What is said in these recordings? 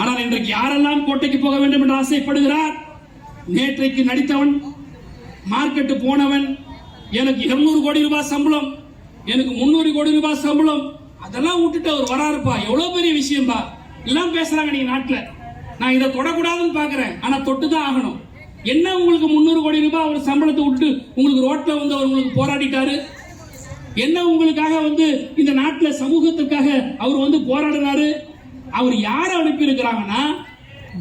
ஆனால் இன்றைக்கு யாரெல்லாம் கோட்டைக்கு போக வேண்டும் என்று ஆசைப்படுகிறார்? நேற்றைக்கு நடித்தவன், மார்க்கெட்டு போனவன், எனக்கு 200 கோடி ரூபாய் சம்பளம், எனக்கு 300 கோடி ரூபாய் சம்பளம், அதெல்லாம் விட்டுட்டு அவர் வராருப்பா, எவ்வளவு பெரிய விஷயம்பா எல்லாம் பேசுறாங்க நீங்க நாட்டுல. நான் இதை தொடக்கூடாதுன்னு பாக்குறேன், ஆனா தொட்டுதான் ஆகணும். என்ன உங்களுக்கு 300 கோடி ரூபாய் அவர் சம்பளத்தை விட்டு உங்களுக்கு ரோட்ல வந்து அவர் உங்களுக்கு போராடிட்டாரு? என்ன உங்களுக்காக வந்து இந்த நாட்டுல சமூகத்துக்காக அவர் வந்து போராடினாரு? அவர் யார அனுப்பி இருக்கிறாங்கன்னா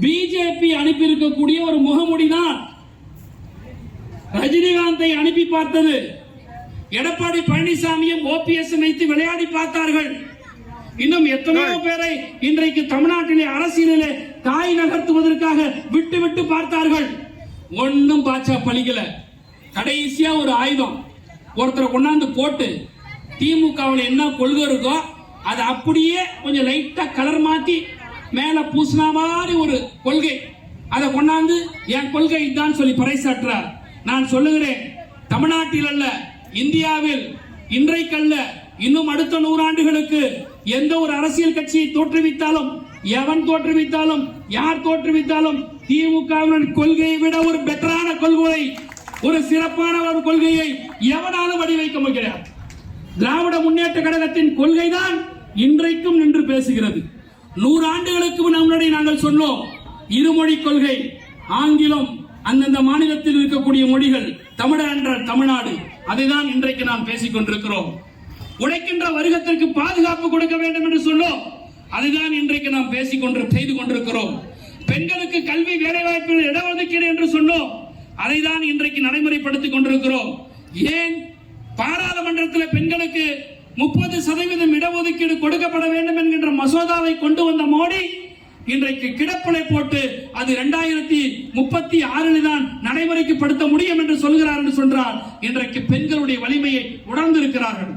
பிஜேபி அனுப்பி இருக்கக்கூடிய ஒரு முகமூடி தான். ரஜினிகாந்தை அனுப்பி பார்த்தது, எடப்பாடி பழனிசாமியும் ஓபிஎஸ் வைத்து விளையாடி பார்த்தார்கள். இன்னும் எத்தனையோ பேரை இன்றைக்கு தமிழ்நாட்டிலே அரசியலிலே தாய் நகர்த்துவதற்காக விட்டு விட்டு பார்த்தார்கள். ஒன்னும் பாச்சா பழிக்கல. கடைசியா ஒரு ஆயுதம் ஒருத்தரை கொண்டாந்து போட்டு திமுகவில் என்ன கொள்கை இருக்கோ அது அப்படியே கொஞ்சம் லைட்டா கலர் மாத்தி மேல பூசினா மாதிரி ஒரு கொள்கை, அதை கொண்டாந்து என் கொள்கை தான் சொல்லி பறைசாற்றார். நான் சொல்லுகிறேன், தமிழ்நாட்டில் அல்ல, இந்தியாவில் இன்றைக்கல்ல, இன்னும் அடுத்த 100 ஆண்டுகளுக்கு எந்த ஒரு அரசியல் கட்சியை தோற்றுவித்தாலும், எவன் தோற்றுவித்தாலும், யார் தோற்றுவித்தாலும், திமுகவின் கொள்கையை விட ஒரு பெட்டரான கொள்கை, ஒரு சிறப்பான ஒரு கொள்கையை எவனாலும் வடிவைக்க முடியாது. திராவிட முன்னேற்ற கழகத்தின் கொள்கை தான் இன்றைக்கும் நின்று பேசுகிறது. 100 ஆண்டுகளுக்கு முன்னாடி நாங்கள் சொன்னோம், இருமொழி கொள்கை, ஆங்கிலம் அந்தந்த மாநிலத்தில் இருக்கக்கூடிய மொழிகள், தமிழர் என்றால் தமிழ்நாடு, அதை தான் இன்றைக்கு நாம் பேசிக் கொண்டிருக்கிறோம். உழைக்கின்ற வர்க்கத்திற்கு பாதுகாப்பு கொடுக்க வேண்டும் என்று சொன்னோம், அதுதான் இன்றைக்கு நாம் செய்து கொண்டிருக்கிறோம். பெண்களுக்கு கல்வி வேலைவாய்ப்பு இடஒதுக்கீடு என்று சொன்னோம், அதை தான் இன்றைக்கு நடைமுறைப்படுத்திக் கொண்டிருக்கிறோம். ஏன் பாராளுமன்றத்தில் பெண்களுக்கு 30% இடஒதுக்கீடு கொடுக்கப்பட வேண்டும் என்கின்ற மசோதாவை கொண்டு வந்த மோடி இன்றைக்கு கிடப்பிலை போட்டு அது 2036 தான் நடைமுறைப்படுத்த முடியும் என்று சொல்கிறார் என்று சொன்னால் இன்றைக்கு பெண்களுடைய வலிமையை உணர்ந்திருக்கிறார்கள்.